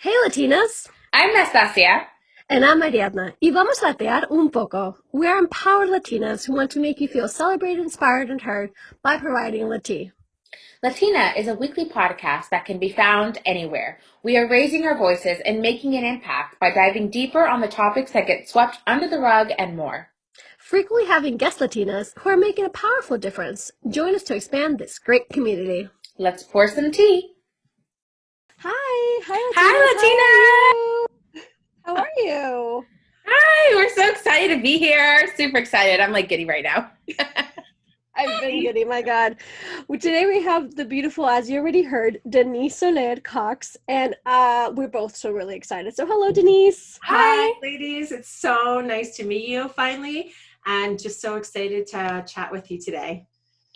Hey Latinas, I'm Nastasia. and I'm Ariadna, y vamos a latear un poco. We're empowered Latinas who want to make you feel celebrated, inspired, and heard by providing Lati. LaTeaNa is a weekly podcast that can be found anywhere. We are raising our voices and making an impact by diving deeper on the topics that get swept under the rug and more. Frequently having guest Latinas who are making a powerful difference. Join us to expand this great community. Let's pour some tea. Hi Latinas, how are Hi, you? How are you? LaTeaNa! Hi, we're so excited to be here. Super excited. I'm like giddy right now. I've been giddy, my God. Today we have the beautiful, as you already heard, Denise Soler Cox, and we're both so really excited. So hello, Denise. Hi, Hi. ladies. It's so nice to meet you finally, and just so excited to chat with you today.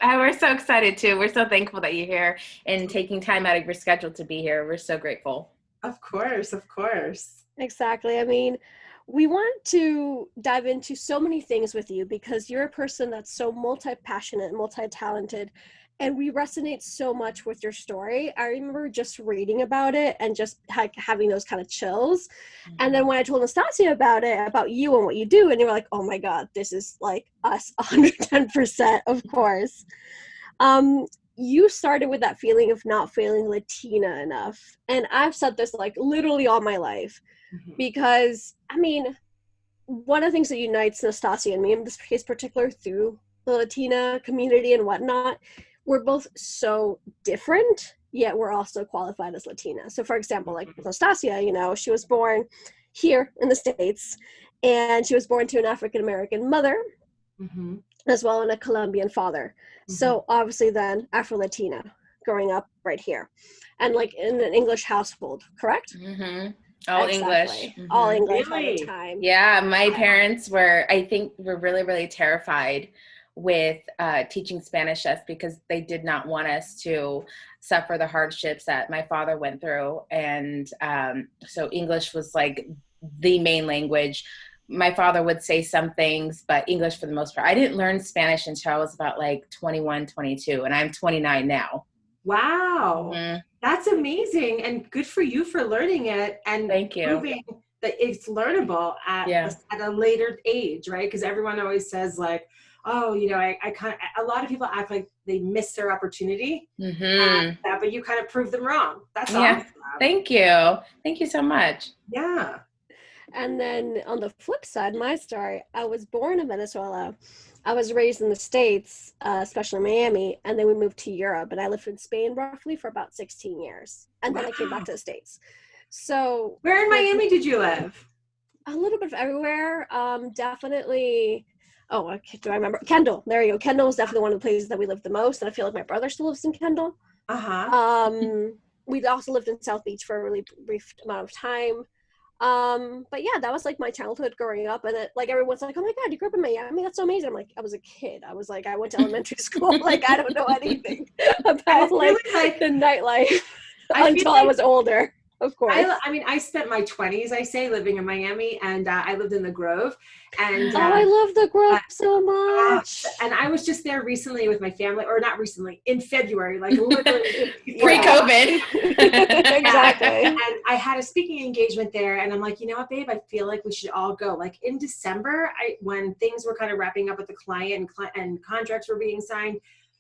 We're so excited too. We're so thankful that you're here and taking time out of your schedule to be here. We're so grateful. Of course, of course. Exactly. I mean, we want to dive into so many things with you because you're a person that's so multi-passionate, multi-talented, and we resonate so much with your story. I remember just reading about it and just having those kind of chills. And then when I told Nastasia about it, about you and what you do, and you were like, oh my God, this is like us 110%, of course. Um, you started with that feeling of not feeling Latina enough. And I've said this like literally all my life Mhm. because I mean, one of the things that unites Nastasia and me in this case particular through the Latina community and whatnot, we're both so different, yet we're also qualified as Latina. So for example, like with Nastasia, she was born here in the States and she was born to an African American mother Mhm. as well as a Colombian father. Mhm. So obviously then Afro-Latina growing up right here and like in an English household, correct? All English. Exactly. All English all the Really? time. Yeah, my parents were, I think, were really, really terrified with teaching Spanish us because they did not want us to suffer the hardships that my father went through. And so English was like the main language. My father would say some things, but English for the most part. I didn't learn Spanish until I was about like 21, 22, and I'm 29 now. Wow. hmm That's amazing, and good for you for learning it and Thank you. proving that it's learnable Yeah. at a later age, right? Because everyone always says like, oh, I kind of, a lot of people act like they missed their opportunity, hmm but you kind of proved them wrong. That's Yeah. awesome. Thank you. Thank you so much. Yeah. And then on the flip side, my story, I was born in Venezuela. I was raised in the States, especially Miami, and then we moved to Europe. And I lived in Spain roughly for about 16 years. And then I came back Wow. to the States. So, Where in like, Miami did you live? a little bit of everywhere. Definitely. Oh, do I remember? Kendall. There you go. Kendall was definitely one of the places that we lived the most. And I feel like my brother still lives in Kendall. Uh-huh. We also lived in South Beach for a really brief amount of time. But yeah, that was like my childhood growing up, and it, like everyone's like, "Oh my God, you grew up in Miami? That's so amazing!" I'm like, I was a kid. I was like, I went to elementary school. Like, I don't know anything And about it's really like like, the nightlife I feel until I like was older, of course. I mean, I spent my 20s, I say, living in Miami, and I lived in the Grove, and Oh, I love the uh, Grove so much. and I was just there recently with my family, or not recently, in February, like literally before Yeah, COVID. Pre-COVID. Yeah. exactly. And I had a speaking engagement there, and I'm like, you know what, babe, I feel like we should all go. Like in December, when things were kind of wrapping up with the client and contracts were being signed,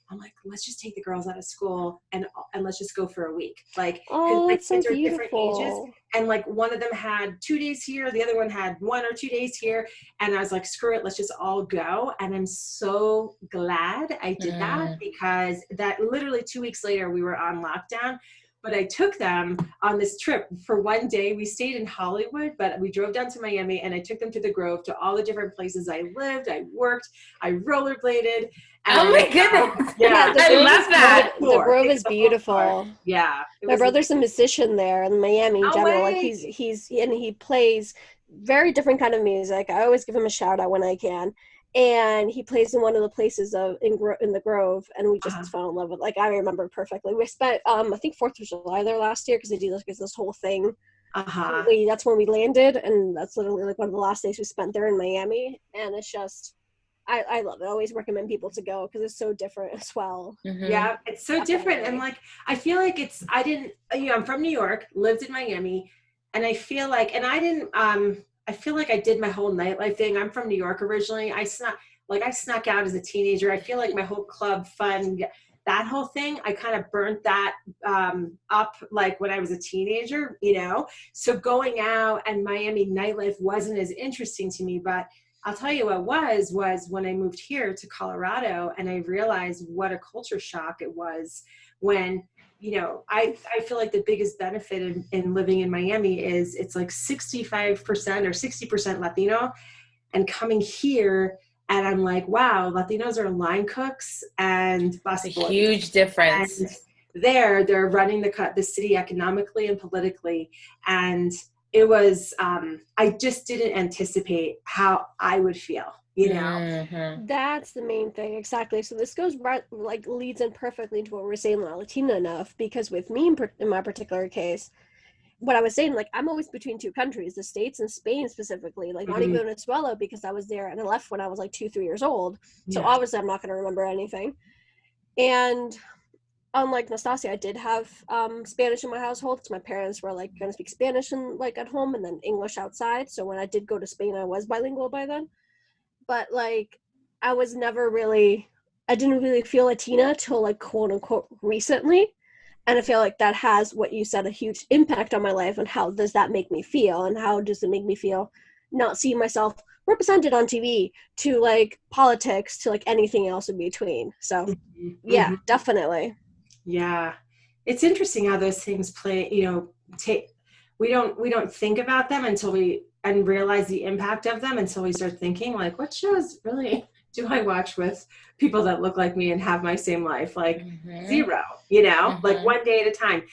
I'm like, let's just take the girls out of school and let's just go for a week. Like, because Oh, my it's so kids are different ages, beautiful. and like one of them had 2 days here, the other one had 1 or 2 days here, and I was like, screw it, let's just all go. And I'm so glad I did that, Mm. because that literally 2 weeks later we were on lockdown. But I took them on this trip for one day. We stayed in Hollywood, but we drove down to Miami, and I took them to the Grove, to all the different places I lived, I worked, I rollerbladed, Oh and my goodness. Yeah, yeah, the I take Grove love is the whole that. the tour, Grove take is the whole tour. beautiful. Yeah, it My was brother's a amazing. musician there in Miami in No general. Like way. he plays very different kind of music. I always give him a shout out when I can. And he plays in one of the places in the Grove, and we just Uh-huh. fell in love with. Like I remember perfectly. We spent I think Fourth of July there last year because they do this whole thing. Uh-huh. That's when we landed, and that's literally like one of the last days we spent there in Miami. And it's just I love it. I always recommend people to go because it's so different as well. hmm Yeah, it's so different. And Definitely. like, I feel like I'm from New York, lived in Miami, And I feel like, and I didn't, I feel like I did my whole nightlife thing. I'm from New York originally. I snuck out as a teenager. I feel like my whole club fun, that whole thing, I kind of burnt that up like when I was a teenager, you know? So going out and Miami nightlife wasn't as interesting to me, but I'll tell you what was when I moved here to Colorado and I realized what a culture shock it was when, you know, I feel like the biggest benefit in living in Miami is it's like 65% or 60% Latino, and coming here and I'm like, wow, Latinos are line cooks and A busboys. huge difference. And they're running the city economically and politically. And it was, I just didn't anticipate how I would feel, you know? Mm-hmm. That's the main thing, exactly. So this goes right, like leads in perfectly into what we're saying about LaTeaNa enough, because with me in my particular case, what I was saying, like I'm always between two countries, the States and Spain specifically, like not even Venezuela, because I was there and I left when I was like 2-3 years old. So obviously I'm not going to remember anything. And unlike Nastasia, I did have Spanish in my household because my parents were like going to speak Spanish and like at home and then English outside. So when I did go to Spain, I was bilingual by then. But like I was never really, I didn't really feel Latina till like quote unquote recently. And I feel like that has, what you said, a huge impact on my life. And how does that make me feel? And how does it make me feel not seeing myself represented on TV, to like politics, to like anything else in between? So yeah, definitely. Yeah. It's interesting how those things play, you know, we don't think about them until and realize the impact of them until we start thinking like, what shows really do I watch with people that look like me and have my same life? Like zero, you know, like one day at a time.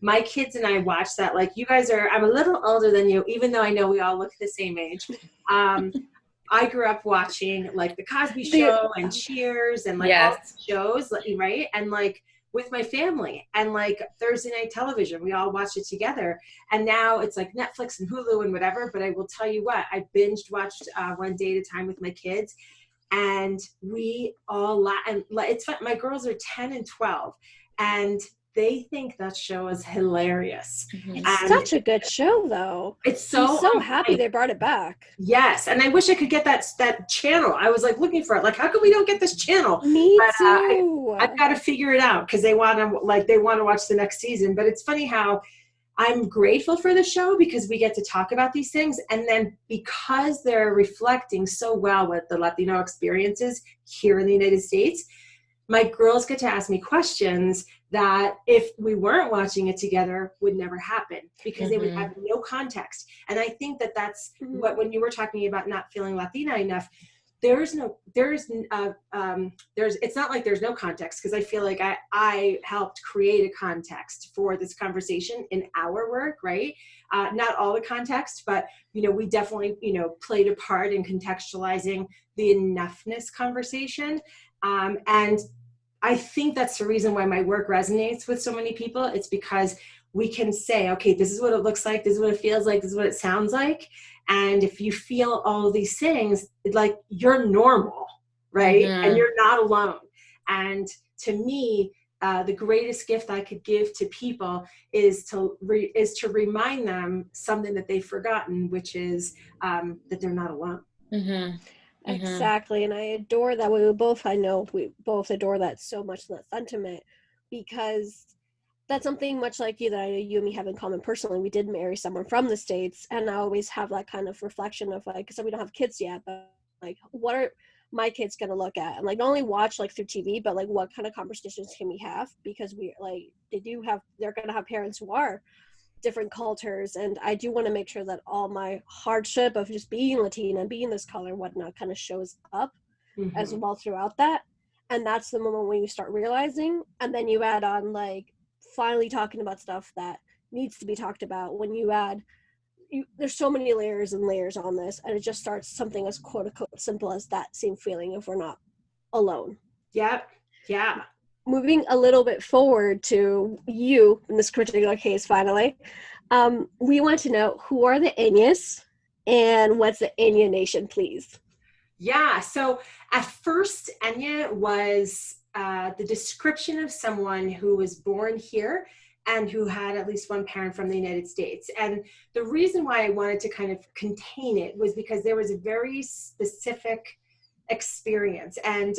My kids and I watch that. Like you guys I'm a little older than you, even though I know we all look the same age. I grew up watching like the Cosby Show and Cheers and like all these shows, right? And like with my family and like Thursday night television, we all watched it together. And now it's like Netflix and Hulu and whatever. But I will tell you what, I binged watched one day at a time with my kids, and we all and it's fun. My girls are 10 and 12, and they think that show is hilarious. It's such a good show, though. It's so, I'm so happy they brought it back. Yes, and I wish I could get that channel. I was like looking for it. Like, how come we don't get this channel? Me too. I've got to figure it out because they want to watch the next season. But it's funny how I'm grateful for the show because we get to talk about these things, and then because they're reflecting so well with the Latino experiences here in the United States, my girls get to ask me questions that if we weren't watching it together would never happen because they would have no context. And I think that that's what, when you were talking about not feeling Latina enough, it's not like there's no context, because I feel like I helped create a context for this conversation in our work, right? Not all the context, but, you know, we definitely, you know, played a part in contextualizing the enoughness conversation. And I think that's the reason why my work resonates with so many people. It's because we can say, okay, this is what it looks like, this is what it feels like, this is what it sounds like. And if you feel all of these things, like you're normal, right? And you're not alone. And to me, the greatest gift I could give to people is to remind them something that they've forgotten, which is that they're not alone. Exactly. And I adore that. I know we both adore that so much, that sentiment, because that's something much like you that I know you and me have in common personally. We did marry someone from the States, and I always have that kind of reflection of like, because we don't have kids yet, but like, what are my kids going to look at? And like, not only watch like through TV, but like, what kind of conversations can we have? Because we like, they're going to have parents who are different cultures, and I do want to make sure that all my hardship of just being Latina, being this color and whatnot, kind of shows up as well throughout that. And that's the moment when you start realizing, and then you add on like finally talking about stuff that needs to be talked about. When you add, there's so many layers and layers on this, and it just starts something as quote unquote simple as that same feeling of we're not alone. Yep. Yeah. Moving a little bit forward to you in this particular case, finally, we want to know, who are the Enyes and what's the Enye Nation, please? Yeah. So at first, Enye was the description of someone who was born here and who had at least one parent from the United States. And the reason why I wanted to kind of contain it was because there was a very specific experience. And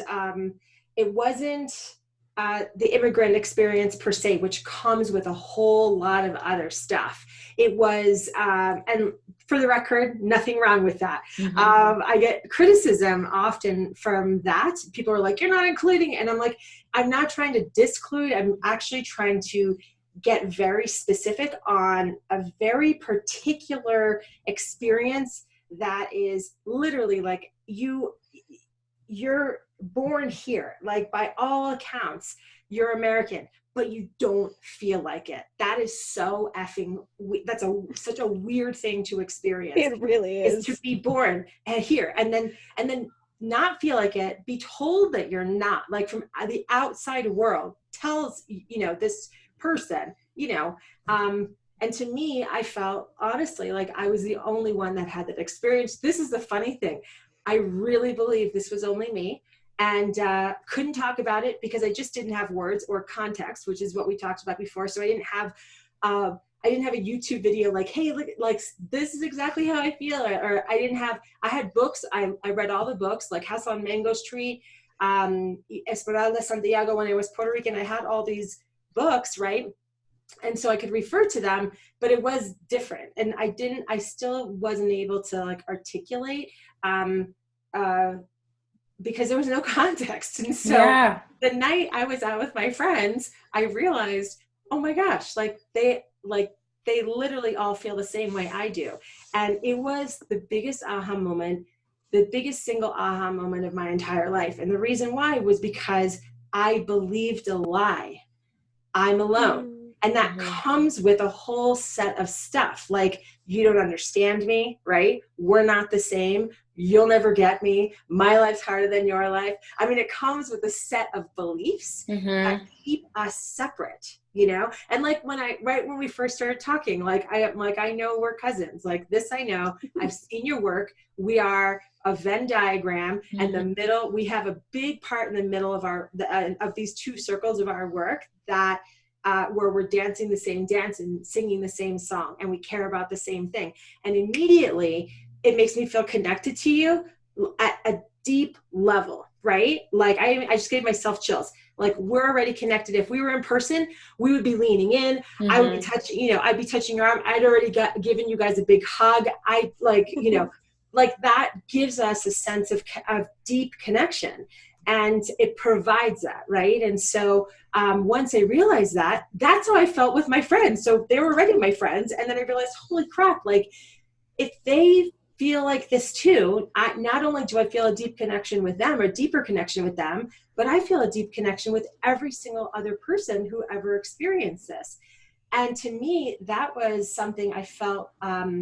it wasn't the immigrant experience per se, which comes with a whole lot of other stuff. It was, and for the record, nothing wrong with that. I get criticism often from that. People are like, you're not including it. And I'm like, I'm not trying to disclude. I'm actually trying to get very specific on a very particular experience that is literally like you're born here, like by all accounts, you're American, but you don't feel like it. That is so effing, that's such a weird thing to experience. It really is. To be born here and then not feel like it, be told that you're not, like from the outside world tells, this person, and to me, I felt honestly like I was the only one that had that experience. This is the funny thing. I really believe this was only me, and couldn't talk about it because I just didn't have words or context, which is what we talked about before. So I didn't have a YouTube video like, hey, look, like this is exactly how I feel. Or I had books. I read all the books, like House on Mango Street, Esmeralda Santiago. When I was Puerto Rican, I had all these books, right? And so I could refer to them, but it was different. And I still wasn't able to like articulate, because there was no context. And so the night I was out with my friends, I realized, oh my gosh, they literally all feel the same way I do. And it was the biggest aha moment, the biggest single aha moment of my entire life. And the reason why was because I believed a lie. I'm alone. And that comes with a whole set of stuff. Like, you don't understand me, right? We're not the same. You'll never get me. My life's harder than your life. I mean, it comes with a set of beliefs that keep us separate, And like right when we first started talking, I know we're cousins. Like this, I know. I've seen your work. We are a Venn diagram, and the middle. We have a big part in the middle of of these two circles of our work that. Where we're dancing the same dance and singing the same song, and we care about the same thing. And immediately it makes me feel connected to you at a deep level, right? Like I just gave myself chills. Like we're already connected. If we were in person, we would be leaning in. I would be touching, I'd be touching your arm. I'd already given you guys a big hug. Like that gives us a sense of deep connection. And it provides that, right? And so once I realized that, that's how I felt with my friends. So they were already my friends. And then I realized, holy crap, like if they feel like this too, not only do I feel a deep connection with them, or a deeper connection with them, but I feel a deep connection with every single other person who ever experienced this. And to me, that was something I felt, I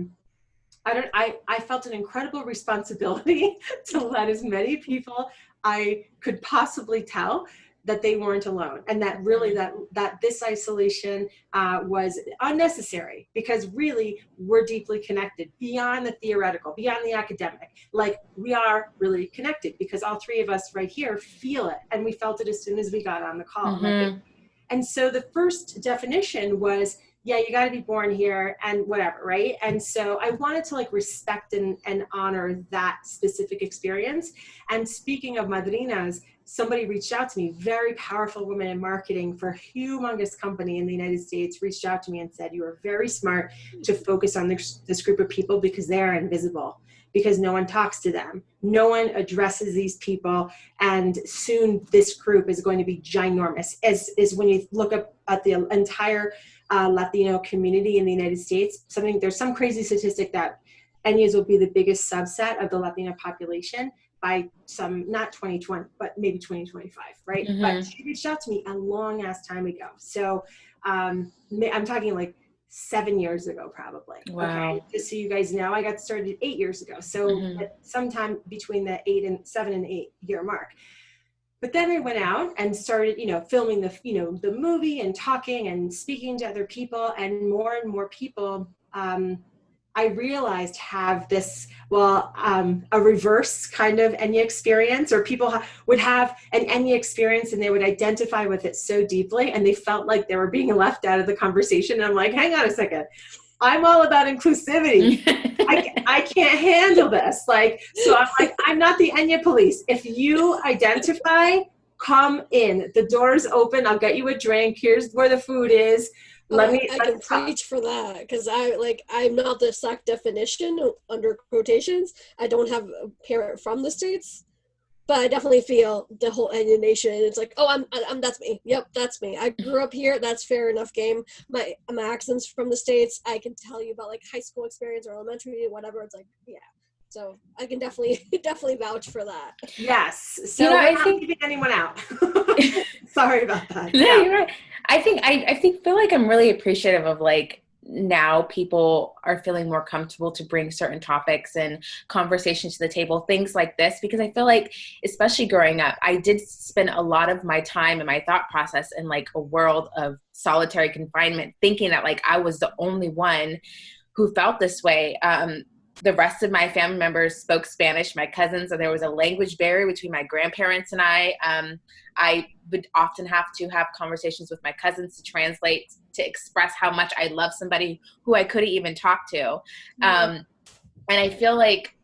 felt an incredible responsibility to let as many people I could possibly tell that they weren't alone, and that really that this isolation was unnecessary, because really we're deeply connected beyond the theoretical, beyond the academic. Like we are really connected because all three of us right here feel it, and we felt it as soon as we got on the call. And so the first definition was, yeah, you got to be born here and whatever, right? And so I wanted to like respect and honor that specific experience. And speaking of madrinas, somebody reached out to me, very powerful woman in marketing for a humongous company in the United States, reached out to me and said, you are very smart to focus on this group of people because they are invisible, because no one talks to them. No one addresses these people. And soon this group is going to be ginormous. As when you look up at the entire Latino community in the United States, there's some crazy statistic that Enyes will be the biggest subset of the Latino population by not 2020, but maybe 2025, right? But she reached out to me a long ass time ago. So I'm talking like 7 years ago, probably. Wow. Okay, just so you guys know, I got started 8 years ago. So at sometime between the 7 and 8 year mark. But then I went out and started, filming the movie and talking and speaking to other people, and more people, I realized have this well, a reverse kind of Enye experience, or people would have an Enye experience and they would identify with it so deeply and they felt like they were being left out of the conversation. And I'm like, hang on a second. I'm all about inclusivity. I can't handle this. Like, so I'm like, I'm not the Enye police. If you identify, come in. The door's open. I'll get you a drink. Here's where the food is. I can preach for that, because I'm not the exact definition under quotations. I don't have a parent from the States, but I definitely feel the whole Enye nation. It's like, oh, I'm that's me. Yep, that's me. I grew up here. That's fair enough game. My accent's from the States. I can tell you about like high school experience or elementary, whatever. It's like, yeah. So I can definitely vouch for that. Yes. So we're not leaving anyone out. Sorry about that. No, yeah. You're right. I feel like I'm really appreciative of like now people are feeling more comfortable to bring certain topics and conversations to the table, things like this, because I feel like, especially growing up, I did spend a lot of my time and my thought process in like a world of solitary confinement, thinking that like I was the only one who felt this way. The rest of my family members spoke Spanish, my cousins, and there was a language barrier between my grandparents and I. I would often have to have conversations with my cousins to translate, to express how much I love somebody who I couldn't even talk to. And I feel like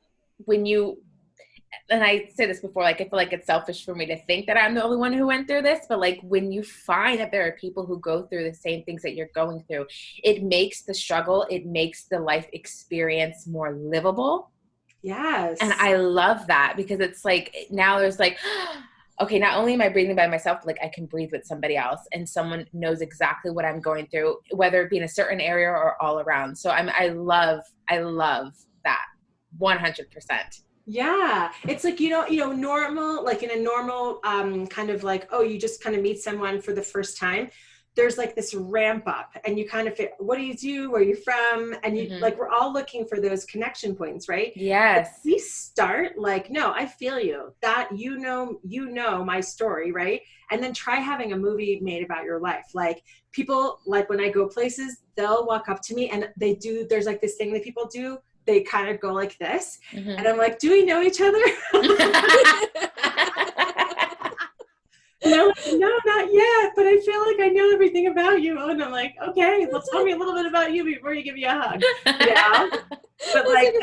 and I say this before, like, I feel like it's selfish for me to think that I'm the only one who went through this, but like when you find that there are people who go through the same things that you're going through, it makes the struggle, it makes the life experience more livable. Yes. And I love that, because it's like, now there's like, okay, not only am I breathing by myself, but like I can breathe with somebody else and someone knows exactly what I'm going through, whether it be in a certain area or all around. So I love that 100%. Yeah. It's like, normal, like in a normal kind of like, oh, you just kind of meet someone for the first time. There's like this ramp up and you kind of fit, what do you do? Where are you from? And you like, we're all looking for those connection points, right? Yes. But we start like, no, I feel you, that, you know my story, right? And then try having a movie made about your life. Like people, like when I go places, they'll walk up to me and there's like this thing that people do. They kind of go like this. And I'm like, do we know each other? No, not yet, but I feel like I know everything about you. And I'm like, okay, well, tell me a little bit about you before you give me a hug. Yeah. But like,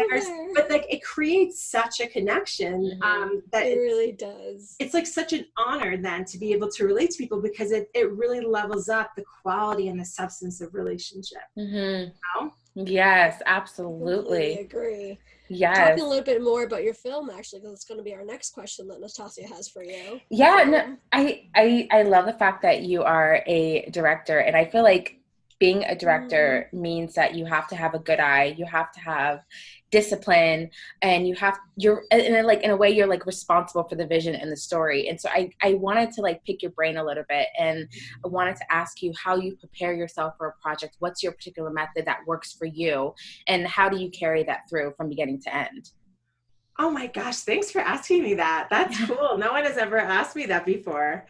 it creates such a connection that it really does. It's like such an honor then to be able to relate to people, because it really levels up the quality and the substance of relationship. You know? Yes, absolutely. I agree. Yes. Talking a little bit more about your film, actually, because it's going to be our next question that Nastasia has for you. Yeah, no, I love the fact that you are a director, and I feel like being a director means that you have to have a good eye, you have to have discipline, and you're like, in a way, you're like responsible for the vision and the story. And so I wanted to like pick your brain a little bit, and I wanted to ask you how you prepare yourself for a project. What's your particular method that works for you, and how do you carry that through from beginning to end? Oh my gosh, thanks for asking me that. That's cool. No one has ever asked me that before.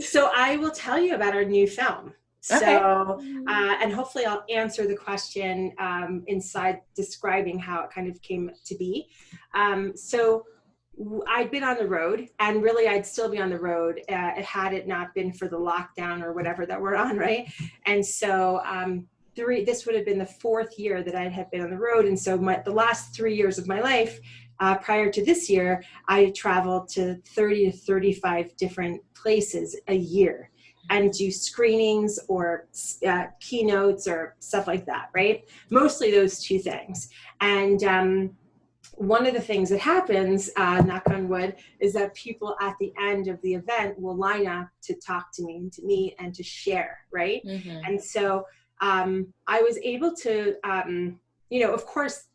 So I will tell you about our new film. So, and hopefully I'll answer the question inside describing how it kind of came to be. So I'd been on the road, and really I'd still be on the road had it not been for the lockdown or whatever that we're on, right? And so this would have been the fourth year that I had been on the road. And so the last 3 years of my life, prior to this year, I traveled to 30 to 35 different places a year and do screenings or keynotes or stuff like that, right? Mostly those two things. And one of the things that happens, knock on wood, is that people at the end of the event will line up to talk to me and to meet and to share, right? And so I was able to, of course,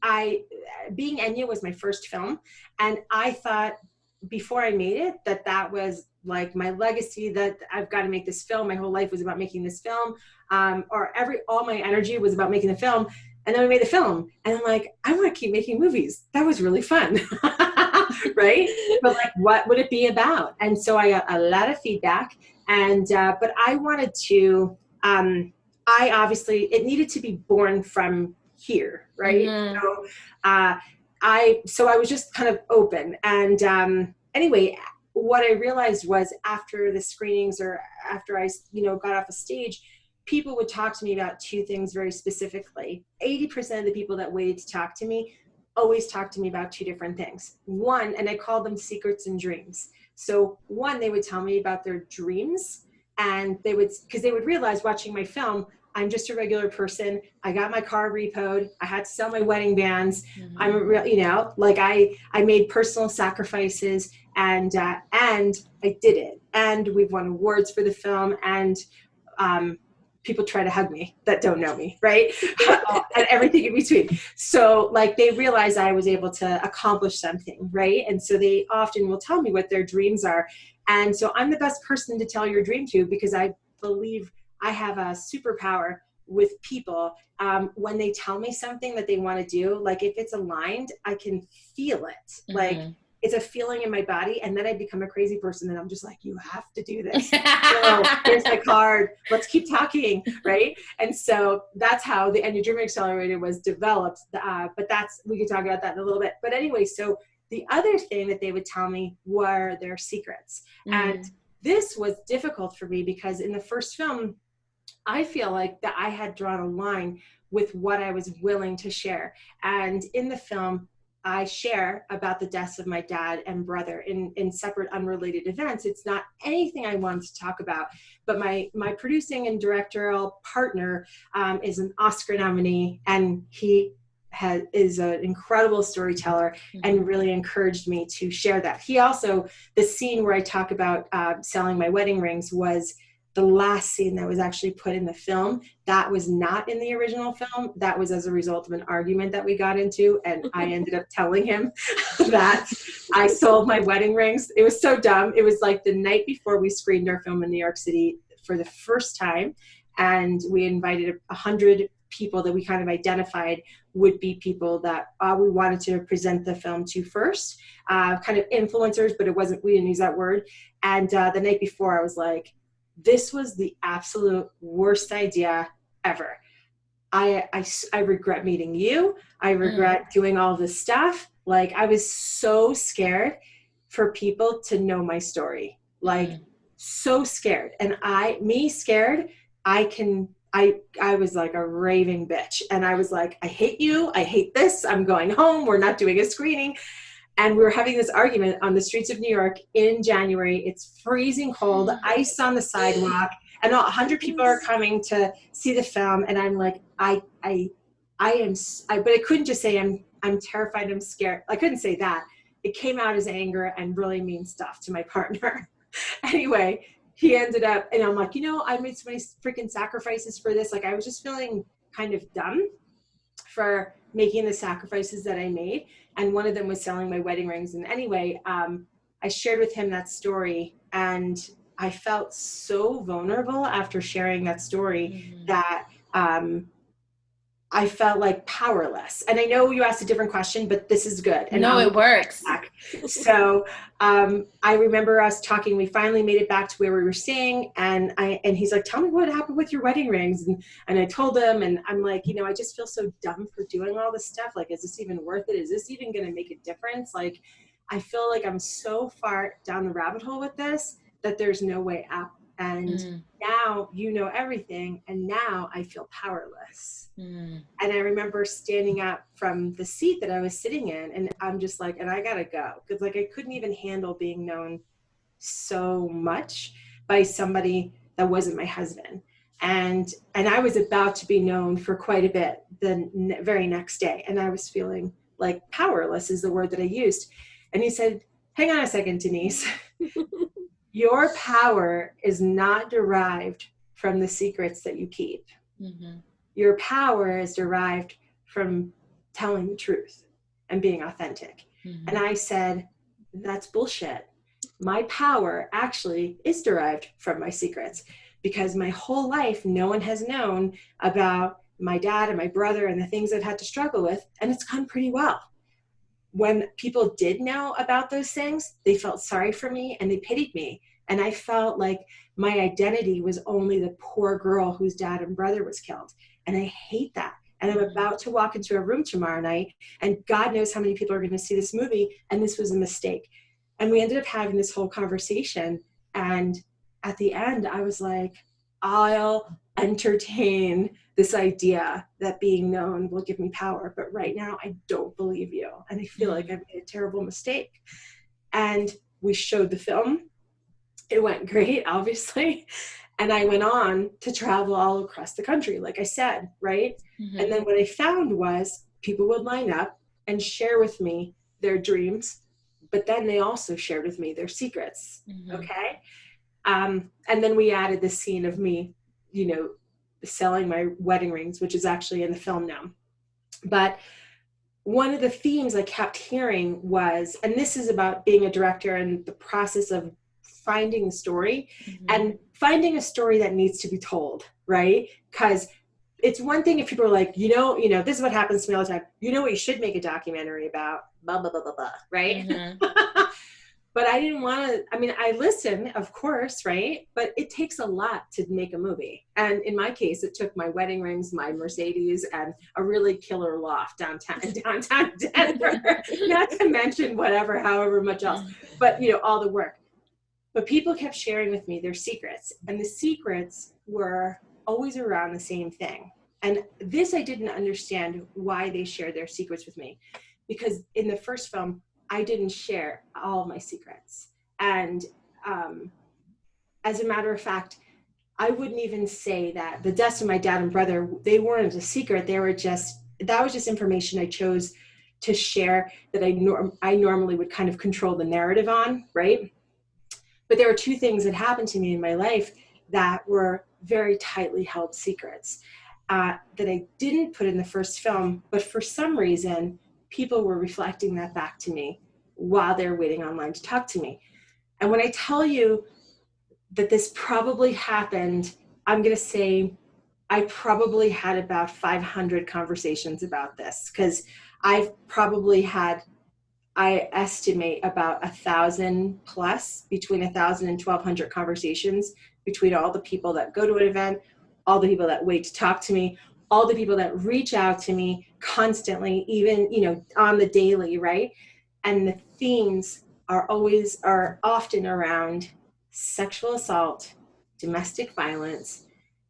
Being Enye was my first film, and I thought before I made it that was like my legacy, that I've got to make this film. My whole life was about making this film, all my energy was about making the film. And then we made the film, and I'm like, I want to keep making movies. That was really fun, right? But like, what would it be about? And so I got a lot of feedback, and but I wanted to. It needed to be born from here, right? Mm-hmm. So I was just kind of open. And anyway, what I realized was after the screenings or after I, got off a stage, people would talk to me about two things very specifically. 80% of the people that waited to talk to me always talked to me about two different things. One, and I called them secrets and dreams. So one, they would tell me about their dreams, and because they would realize watching my film, I'm just a regular person. I got my car repoed. I had to sell my wedding bands. Mm-hmm. I'm a real, like I made personal sacrifices, and I did it. And we've won awards for the film, and people try to hug me that don't know me, right? And everything in between. So like they realize I was able to accomplish something, right? And so they often will tell me what their dreams are. And so I'm the best person to tell your dream to, because I believe I have a superpower with people. When they tell me something that they want to do, like if it's aligned, I can feel it. Mm-hmm. Like it's a feeling in my body, and then I become a crazy person, and I'm just like, you have to do this. So here's my card. Let's keep talking, right? And so that's how the Enye Dream Accelerator was developed. But we can talk about that in a little bit. But anyway, so the other thing that they would tell me were their secrets. Mm-hmm. And this was difficult for me because in the first film, I feel like that I had drawn a line with what I was willing to share. And in the film, I share about the deaths of my dad and brother in separate unrelated events. It's not anything I wanted to talk about, but my producing and directorial partner is an Oscar nominee, and he is an incredible storyteller, mm-hmm. and really encouraged me to share that. He also, the scene where I talk about selling my wedding rings was the last scene that was actually put in the film. That was not in the original film. That was as a result of an argument that we got into. And I ended up telling him that I sold my wedding rings. It was so dumb. It was like the night before we screened our film in New York City for the first time. And we invited 100 people that we kind of identified would be people that we wanted to present the film to first, kind of influencers, but we didn't use that word. And the night before I was like, this was the absolute worst idea ever. I regret meeting you. I regret doing all this stuff. Like I was so scared for people to know my story, like so scared. And scared, I was like a raving bitch. And I was like, I hate you. I hate this. I'm going home. We're not doing a screening. And we were having this argument on the streets of New York in January. It's freezing cold, ice on the sidewalk, and 100 people are coming to see the film. And I'm like, but I couldn't just say I'm terrified, I'm scared. I couldn't say that. It came out as anger and really mean stuff to my partner. Anyway, he ended up, and I'm like, I made so many freaking sacrifices for this. Like I was just feeling kind of dumb for making the sacrifices that I made. And one of them was selling my wedding rings. And anyway, I shared with him that story, and I felt so vulnerable after sharing that story that I felt like powerless. And I know you asked a different question, but this is good. And no, it works. So I remember us talking. We finally made it back to where we were staying, and he's like, "Tell me what happened with your wedding rings." And I told him, and I'm like, I just feel so dumb for doing all this stuff. Like, is this even worth it? Is this even going to make a difference? Like, I feel like I'm so far down the rabbit hole with this that there's no way out. And now everything, and now I feel powerless. And I remember standing up from the seat that I was sitting in, and I'm just like, and I gotta go, because like I couldn't even handle being known so much by somebody that wasn't my husband. And I was about to be known for quite a bit the very next day, and I was feeling like powerless is the word that I used. And he said, "Hang on a second, Denise." Your power is not derived from the secrets that you keep. Mm-hmm. Your power is derived from telling the truth and being authentic. Mm-hmm. And I said, that's bullshit. My power actually is derived from my secrets, because my whole life, no one has known about my dad and my brother and the things I've had to struggle with. And it's gone pretty well. When people did know about those things, they felt sorry for me and they pitied me. And I felt like my identity was only the poor girl whose dad and brother was killed. And I hate that. and I'm about to walk into a room tomorrow night, and God knows how many people are going to see this movie, and this was a mistake. And we ended up having this whole conversation, and at the end I was like, I'll entertain this idea that being known will give me power, but right now I don't believe you, and I feel like I made a terrible mistake. And we showed the film. It went great, obviously. And I went on to travel all across the country, like I said, right? And then what I found was people would line up and share with me their dreams, but then they also shared with me their secrets, okay? And then we added the scene of me, you know, selling my wedding rings, which is actually in the film now. But one of the themes I kept hearing was, and this is about being a director and the process of finding the story and finding a story that needs to be told, right? Because it's one thing if people are like, you know, this is what happens to me all the time. You know what you should make a documentary about, blah, blah, blah, blah, blah, right? But I didn't want to, I mean, I listen, of course, right? But it takes a lot to make a movie. And in my case, it took my wedding rings, my Mercedes, and a really killer loft downtown Denver, not to mention whatever, however much else, but, you know, all the work. But people kept sharing with me their secrets, and the secrets were always around the same thing. And this, I didn't understand why they shared their secrets with me, because in the first film, I didn't share all of my secrets. And as a matter of fact, I wouldn't even say that the deaths of my dad and brother, they weren't a secret. They were just, that was just information I chose to share that I normally would kind of control the narrative on, right? But there were two things that happened to me in my life that were very tightly held secrets that I didn't put in the first film, but for some reason, people were reflecting that back to me while they're waiting online to talk to me. And when I tell you that this probably happened, I'm going to say I probably had about 500 conversations about this, because I've probably had, I estimate about 1,000 plus, between 1,000 and 1,200 conversations between all the people that go to an event, all the people that wait to talk to me, all the people that reach out to me constantly, even, you know, on the daily, right? And the themes are often around sexual assault, domestic violence,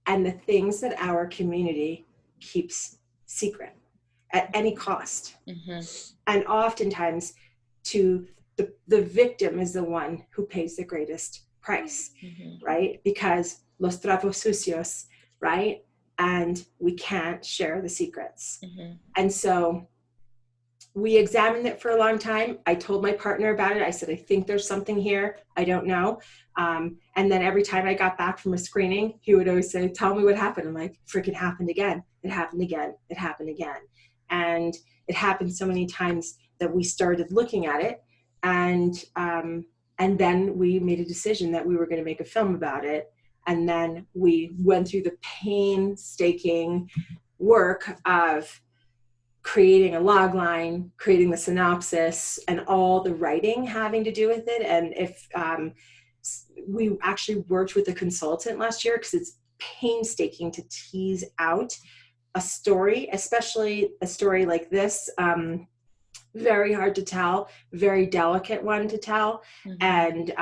and the things that our community keeps secret at any cost. And oftentimes the victim is the one who pays the greatest price, right? Because los trapos sucios, right? And we can't share the secrets. And so we examined it for a long time. I told my partner about it. I said, I think there's something here. I don't know. And then every time I got back from a screening, he would always say, tell me what happened. I'm like, freaking happened again. It happened again. It happened again. And it happened so many times that we started looking at it. And then we made a decision that we were going to make a film about it. And then we went through the painstaking work of creating a log line, creating the synopsis, and all the writing having to do with it. And if we actually worked with a consultant last year, because it's painstaking to tease out a story, especially a story like this. Very hard to tell, very delicate one to tell. And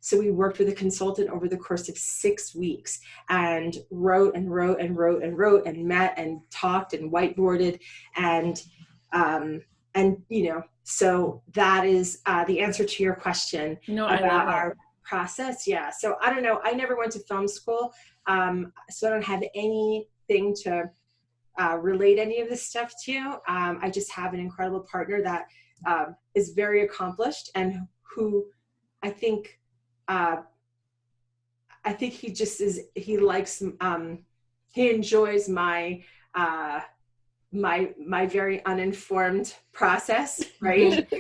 so we worked with a consultant over the course of 6 weeks and wrote and met and talked and whiteboarded. And you know, so that is the answer to your question about our process. Yeah. So I don't know. I never went to film school. So I don't have anything to relate any of this stuff to. I just have an incredible partner that is very accomplished and who I think he just is, he likes, he enjoys my very uninformed process, right?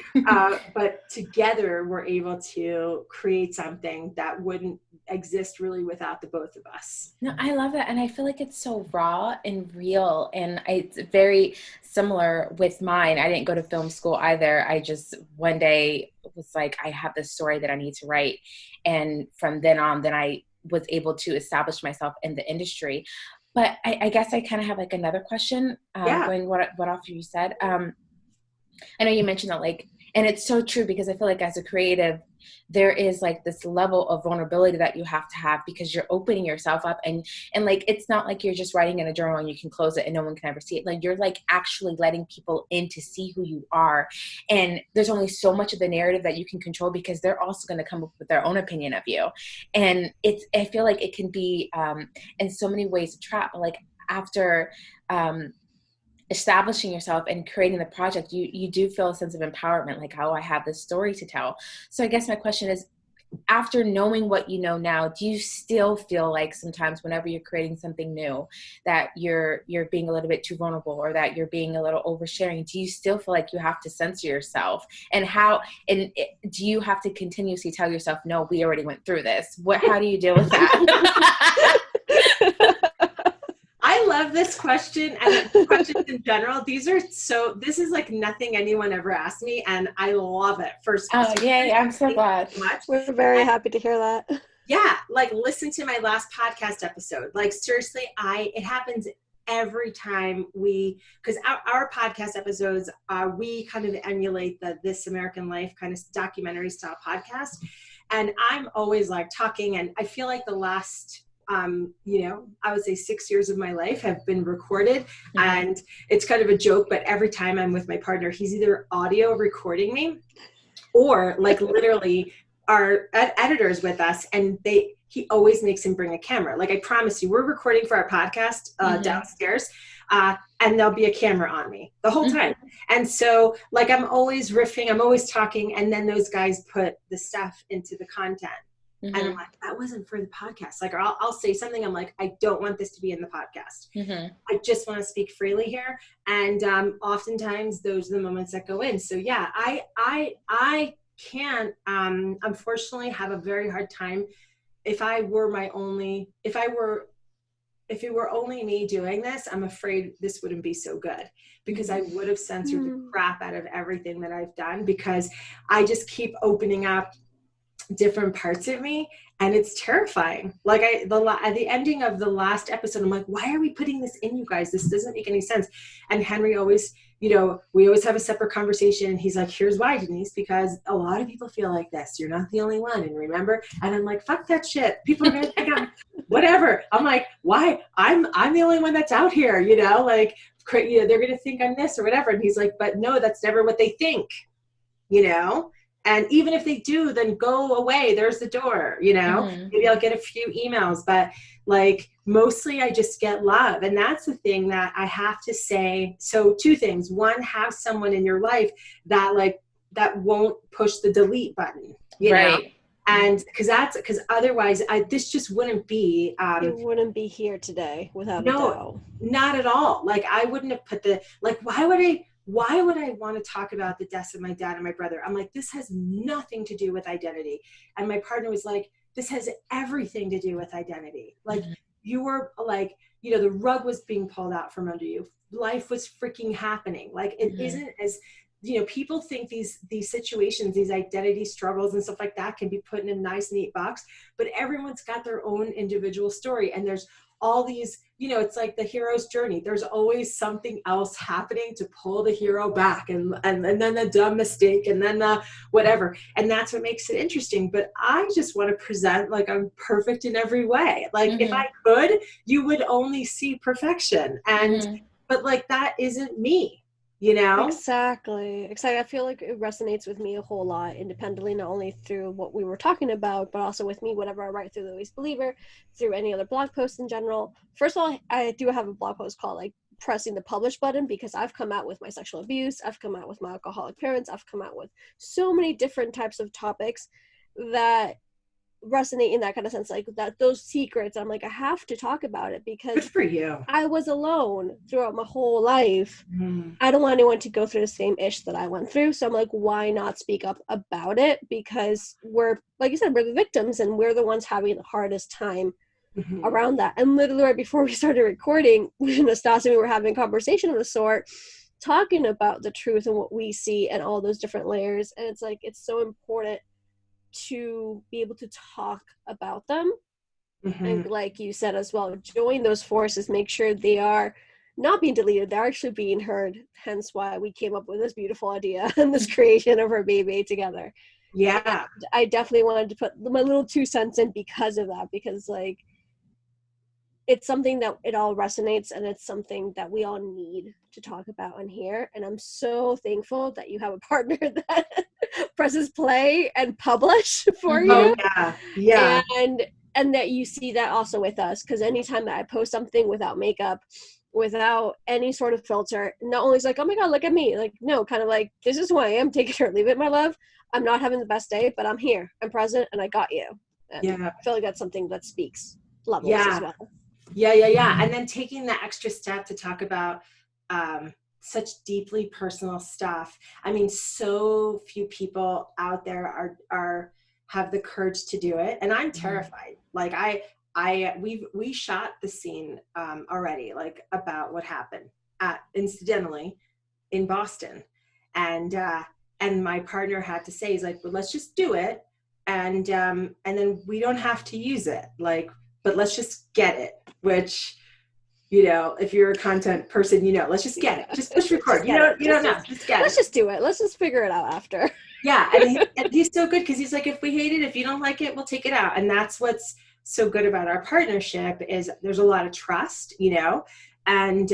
But together we're able to create something that wouldn't exist really without the both of us. No, I love it. And I feel like it's so raw and real. And it's very similar with mine. I didn't go to film school either. I just one day was like, I have this story that I need to write. And from then on, then I was able to establish myself in the industry. But I guess I kind of have like another question, Yeah. going what off you said. I know you mentioned that, like, and it's so true, because I feel like as a creative, there is like this level of vulnerability that you have to have, because you're opening yourself up, and like, it's not like you're just writing in a journal and you can close it and no one can ever see it. Like, you're like actually letting people in to see who you are. And there's only so much of the narrative that you can control, because they're also going to come up with their own opinion of you. And I feel like it can be, in so many ways a trap. Like, after, establishing yourself and creating the project, you do feel a sense of empowerment, like, oh, I have this story to tell. So I guess my question is, after knowing what you know now, do you still feel like sometimes whenever you're creating something new that you're being a little bit too vulnerable, or that you're being a little oversharing? Do you still feel like you have to censor yourself? And do you have to continuously tell yourself, no, we already went through this? How do you deal with that? I love this question, and questions in general. This is like nothing anyone ever asked me, and I love it. First, Oh, yay, I'm so glad. so much. We're very happy to hear that. Yeah, like, listen to my last podcast episode. Like, seriously, it happens every time because our podcast episodes, we kind of emulate the This American Life kind of documentary style podcast. And I'm always like talking, and I feel like the last, I would say 6 years of my life have been recorded. Mm-hmm. And it's kind of a joke, but every time I'm with my partner, he's either audio recording me, or like literally our editors with us, and he always makes him bring a camera. Like, I promise you, we're recording for our podcast downstairs, and there'll be a camera on me the whole time. Mm-hmm. And so, like, I'm always riffing, I'm always talking, and then those guys put the stuff into the content. Mm-hmm. And I'm like, that wasn't for the podcast. Like, or I'll say something, I'm like, I don't want this to be in the podcast. Mm-hmm. I just want to speak freely here. And oftentimes those are the moments that go in. So yeah, I can unfortunately have a very hard time. If it were only me doing this, I'm afraid this wouldn't be so good, because I would have censored the crap out of everything that I've done, because I just keep opening up different parts of me, and it's terrifying. Like, at the ending of the last episode, I'm like, why are we putting this in, you guys? This doesn't make any sense. And Henry always, we always have a separate conversation, and he's like, here's why, Denise, because a lot of people feel like this. You're not the only one, and remember. And I'm like, fuck that shit. People are gonna think I'm whatever. I'm like, why? I'm the only one that's out here, like, they're gonna think I'm this or whatever. And he's like, but no, that's never what they think, And even if they do, then go away. There's the door, Mm-hmm. Maybe I'll get a few emails, but like, mostly I just get love. And that's the thing that I have to say. So 2 things. One, have someone in your life that won't push the delete button, right? Know? And because otherwise this just wouldn't be. It wouldn't be here today without a doubt. Not at all. Like, I wouldn't have put why would I want to talk about the deaths of my dad and my brother? I'm like, this has nothing to do with identity. And my partner was like, this has everything to do with identity. Like, mm-hmm. You were like, the rug was being pulled out from under you. Life was freaking happening. Like, it mm-hmm. isn't as, people think these situations, these identity struggles and stuff like that can be put in a nice, neat box, but everyone's got their own individual story. And there's all these, it's like the hero's journey. There's always something else happening to pull the hero back, and then the dumb mistake, and then the whatever. And that's what makes it interesting. But I just want to present like I'm perfect in every way. Like, mm-hmm. if I could, you would only see perfection. And, mm-hmm. but like, that isn't me. Exactly. I feel like it resonates with me a whole lot, independently, not only through what we were talking about, but also with me whenever I write through the Louise Believer, through any other blog posts in general. First of all, I do have a blog post called like pressing the publish button, because I've come out with my sexual abuse, I've come out with my alcoholic parents, I've come out with so many different types of topics that resonate in that kind of sense, like that, those secrets. I'm like, I have to talk about it, because good for you. I was alone throughout my whole life. I don't want anyone to go through the same ish that I went through. So I'm like, why not speak up about it? Because we're, like you said, we're the victims, and we're the ones having the hardest time around that. And literally right before we started recording, Nastasia and we were having a conversation of the sort, talking about the truth and what we see and all those different layers. And it's like, it's so important to be able to talk about them And like you said as well, join those forces, make sure they are not being deleted, they're actually being heard. Hence why we came up with this beautiful idea and this creation of our baby together. Yeah. And I definitely wanted to put my little 2 cents in because of that, because like it's something that it all resonates, and it's something that we all need to talk about and hear. And I'm so thankful that you have a partner that presses play and publish for Oh you. yeah. And that you see that also with us, because anytime that I post something without makeup, without any sort of filter, not only is like, oh my god, look at me, like, no, kind of like, this is who I am, take it or leave it, my love. I'm not having the best day, but I'm here, I'm present, and I got you. And I feel like that's something that speaks levels as well. Yeah. And then taking the extra step to talk about such deeply personal stuff. I mean, so few people out there are have the courage to do it, and I'm terrified. Like we shot the scene already, like about what happened incidentally in Boston, and my partner had to say, he's like, well, let's just do it, and then we don't have to use it, like, but let's just get it. Which, you know, if you're a content person, you know, let's just get it. Just push record. You don't know. Just get it. Let's just do it. Let's just figure it out after. Yeah. And he's so good, because he's like, if we hate it, if you don't like it, we'll take it out. And that's what's so good about our partnership, is there's a lot of trust, you know? And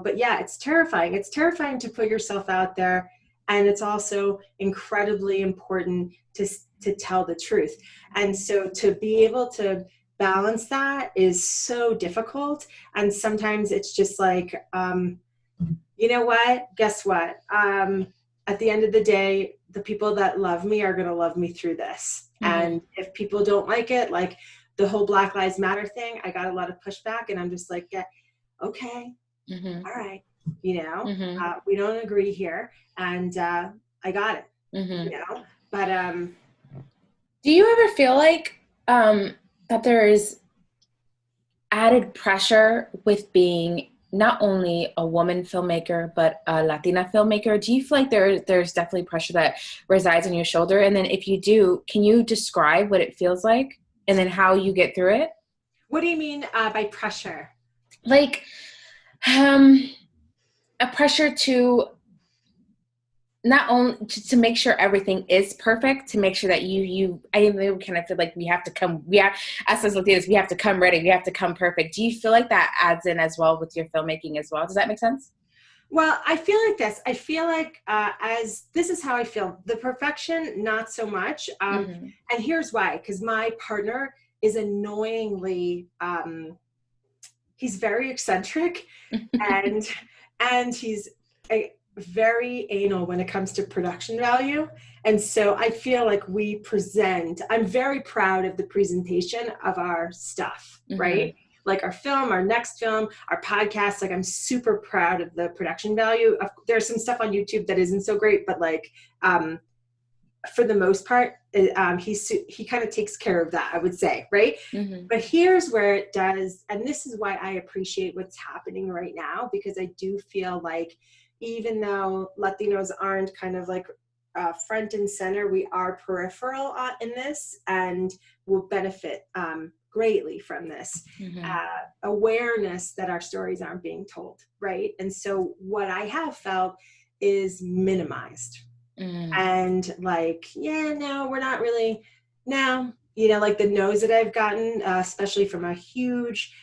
but yeah, it's terrifying. It's terrifying to put yourself out there. And it's also incredibly important to tell the truth. And so to be able to balance that is so difficult. And sometimes it's just like, you know what, guess what? At the end of the day, the people that love me are going to love me through this. And if people don't like it, like the whole Black Lives Matter thing, I got a lot of pushback, and I'm just like, okay, all right. You know, we don't agree here, and I got it, you know, but do you ever feel like that there is added pressure with being not only a woman filmmaker, but a Latina filmmaker? Do you feel like there's definitely pressure that resides on your shoulder? And then if you do, can you describe what it feels like and then how you get through it? What do you mean by pressure? Like a pressure to not only to make sure everything is perfect, to make sure that I kind of feel like us as Latinas, we have to come ready, we have to come perfect. Do you feel like that adds in as well with your filmmaking as well? Does that make sense? Well, I feel like this. I feel like as this is how I feel. The perfection, not so much. And here's why. Because my partner is annoyingly, he's very eccentric, and he's very anal when it comes to production value. And so I feel like I'm very proud of the presentation of our stuff, right? Like our film, our next film, our podcast, like I'm super proud of the production value. There's some stuff on YouTube that isn't so great, but like for the most part, he kind of takes care of that, I would say, right? But here's where it does, and this is why I appreciate what's happening right now, because I do feel like even though Latinos aren't kind of like front and center, we are peripheral in this, and will benefit greatly from this awareness that our stories aren't being told, right? And so what I have felt is minimized. And like, no, we're not really, no, you know, like the no's that I've gotten, especially from a huge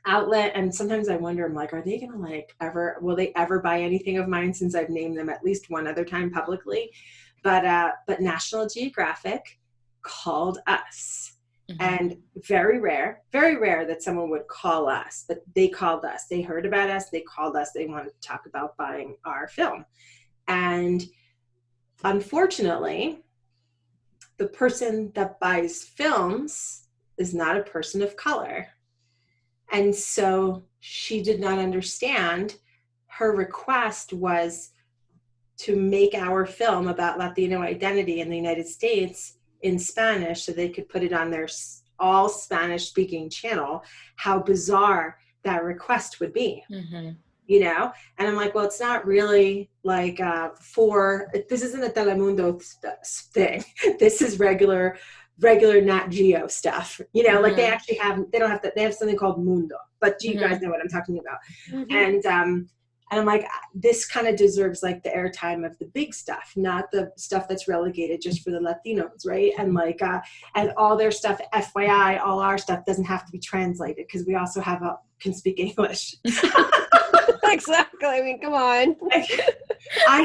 outlet. And sometimes I wonder, I'm like, are they going to will they ever buy anything of mine, since I've named them at least one other time publicly? But National Geographic called us. And very rare that someone would call us, but they called us. They heard about us. They called us. They wanted to talk about buying our film. And unfortunately, the person that buys films is not a person of color. And so she did not understand. Her request was to make our film about Latino identity in the United States in Spanish, so they could put it on their all Spanish speaking channel. How bizarre that request would be. You know? And I'm like, well, it's not really like this isn't a Telemundo thing. This is regular regular Nat Geo stuff, you know, like they Mhm. actually have, they don't have to, they have something called Mundo, but do you guys Mhm. know what I'm talking about? Mhm. And I'm like, this kind of deserves like the airtime of the big stuff, not the stuff that's relegated just for the Latinos, right? And like, and all their stuff, FYI, all our stuff doesn't have to be translated because we also have can speak English. Exactly. I mean, come on. I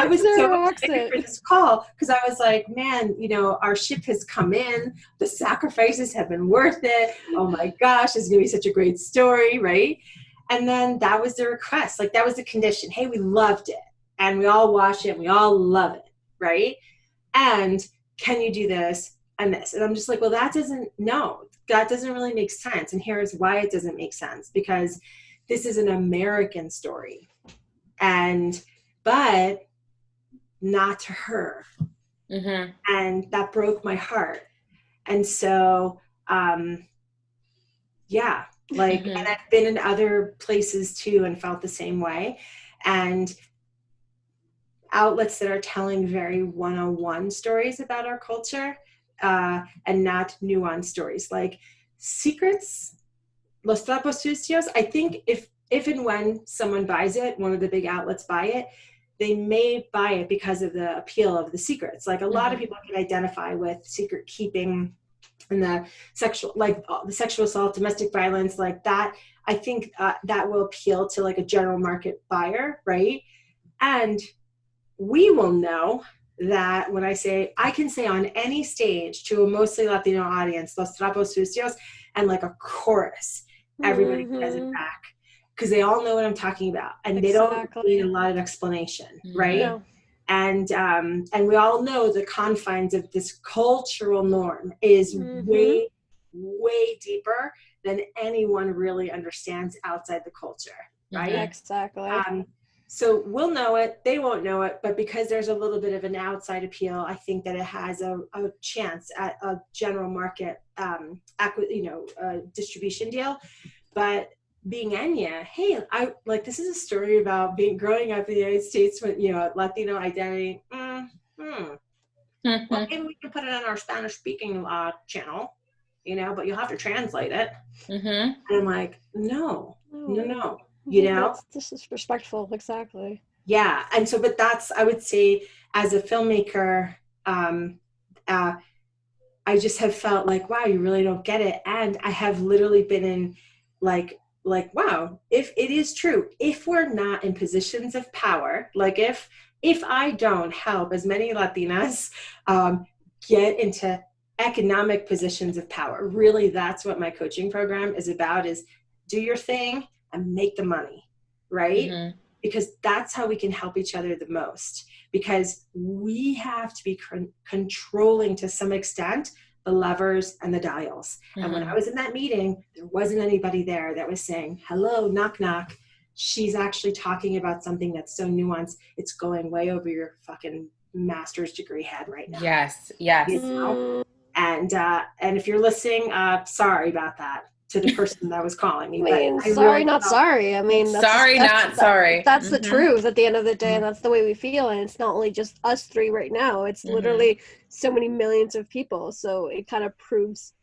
was Zero so rocks excited for it. this call because I was like, man, you know, our ship has come in. The sacrifices have been worth it. Oh my gosh, it's going to be such a great story, right? And then that was the request. Like, that was the condition. Hey, we loved it. And we all watch it. And we all love it, right? And can you do this and this? And I'm just like, well, that doesn't really make sense. And here's why it doesn't make sense. Because this is an American story. But not to her. Mhm. And that broke my heart. And so, yeah, like, Mhm. and I've been in other places too and felt the same way. And outlets that are telling very one-on-one stories about our culture, and not nuanced stories. Like Secrets, Los Trapos Sucios, I think if and when someone buys it, one of the big outlets buy it, they may buy it because of the appeal of the secrets. Like a lot of people can identify with secret keeping and the sexual assault, domestic violence, like that. I think that will appeal to like a general market buyer, right? And we will know that when I can say on any stage to a mostly Latino audience, Los Trapos Sucios, and like a chorus, everybody says it Mhm. back because they all know what I'm talking about, and they don't need a Exactly. lot of explanation, right? No. And we all know the confines of this cultural norm is Mhm. way, way deeper than anyone really understands outside the culture, right? Mhm. Exactly. So we'll know it, they won't know it, but because there's a little bit of an outside appeal, I think that it has a chance at a general market, distribution deal. But being Enya, hey, I like, this is a story about growing up in the United States with, you know, Latino identity. Well, maybe we can put it on our Spanish speaking channel, you know, but you'll have to translate it. Mhm. And I'm like, no, No. you know? That's disrespectful. Exactly. Yeah. And so, but that's, I would say, as a filmmaker, uh, I just have felt like, wow, you really don't get it. And I have literally been in wow, if it is true, if we're not in positions of power, like if I don't help as many Latinas get into economic positions of power, really that's what my coaching program is about, is do your thing and make the money, right? Mhm. Because that's how we can help each other the most, because we have to be controlling to some extent the levers and the dials. And when I was in that meeting, there wasn't anybody there that was saying, hello, knock, knock. She's actually talking about something that's so nuanced. It's going way over your fucking master's degree head right now. Yes. Yes. You know? And if you're listening, sorry about that to the person that was calling me. I mean, But I sorry, really not felt, sorry. I mean, Sorry, not sorry. that's the Mhm. truth at the end of the day, and that's the way we feel. And it's not only just us three right now; it's Mhm. literally so many millions of people. So it kind of proves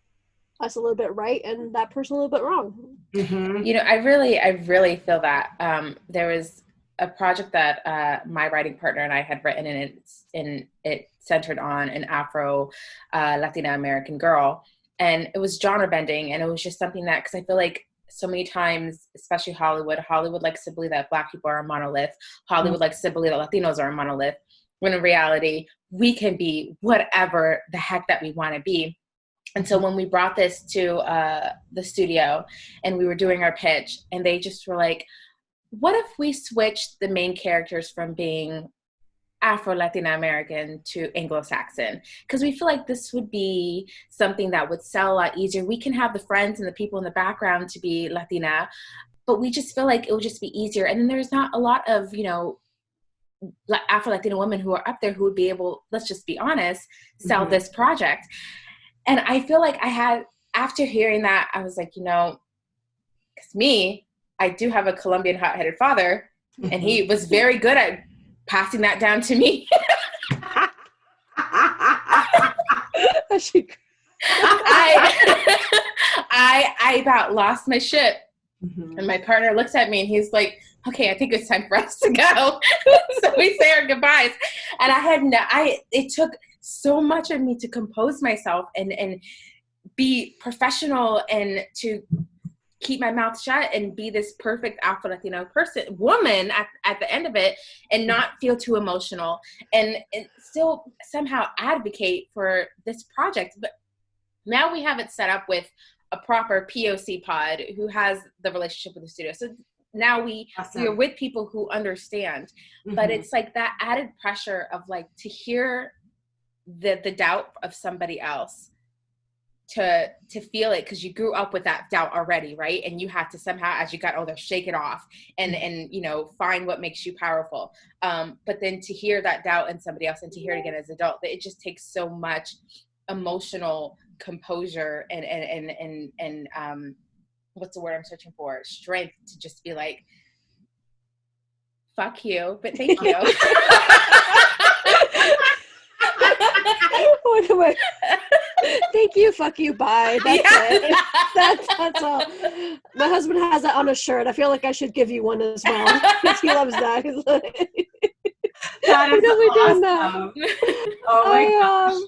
us a little bit right, and that person a little bit wrong. mm-hmm. You know, I really feel that. There was a project that my writing partner and I had written, and it centered on an Afro Latina American girl, and it was genre bending, and it was just something that, because I feel like so many times, especially Hollywood likes to believe that Black people are a monolith. Hollywood likes to believe that Latinos are a monolith, when in reality, we can be whatever the heck that we want to be. And so when we brought this to the studio and we were doing our pitch, and they just were like, what if we switched the main characters from being Afro-Latina American to Anglo-Saxon? Because we feel like this would be something that would sell a lot easier. We can have the friends and the people in the background to be Latina, but we just feel like it would just be easier. And then there's not a lot of, you know, Afro-Latina women who are up there who would be able, let's just be honest, sell this project. And I feel like after hearing that, I was like, you know, because I do have a Colombian hot-headed father, and he was very good at passing that down to me. I I about lost my shit. Mm-hmm. And my partner looks at me and he's like, okay, I think it's time for us to go. So we say our goodbyes. And it took so much of me to compose myself and be professional and to keep my mouth shut and be this perfect Alpha Latino woman at the end of it, and not feel too emotional and still somehow advocate for this project. But now we have it set up with a proper POC pod who has the relationship with the studio. So now we are with people who understand, but it's like that added pressure of like to hear the doubt of somebody else, to feel it, because you grew up with that doubt already, right? And you had to somehow, as you got older, shake it off and find what makes you powerful. But then to hear that doubt in somebody else and to hear it again as an adult, it just takes so much emotional composure and what's the word I'm searching for? Strength to just be like, fuck you, but thank you. Thank you, fuck you, bye. That's it. That's all. My husband has that on a shirt. I feel like I should give you one as well, because he loves that. He's like, that is awesome. That. Oh my gosh.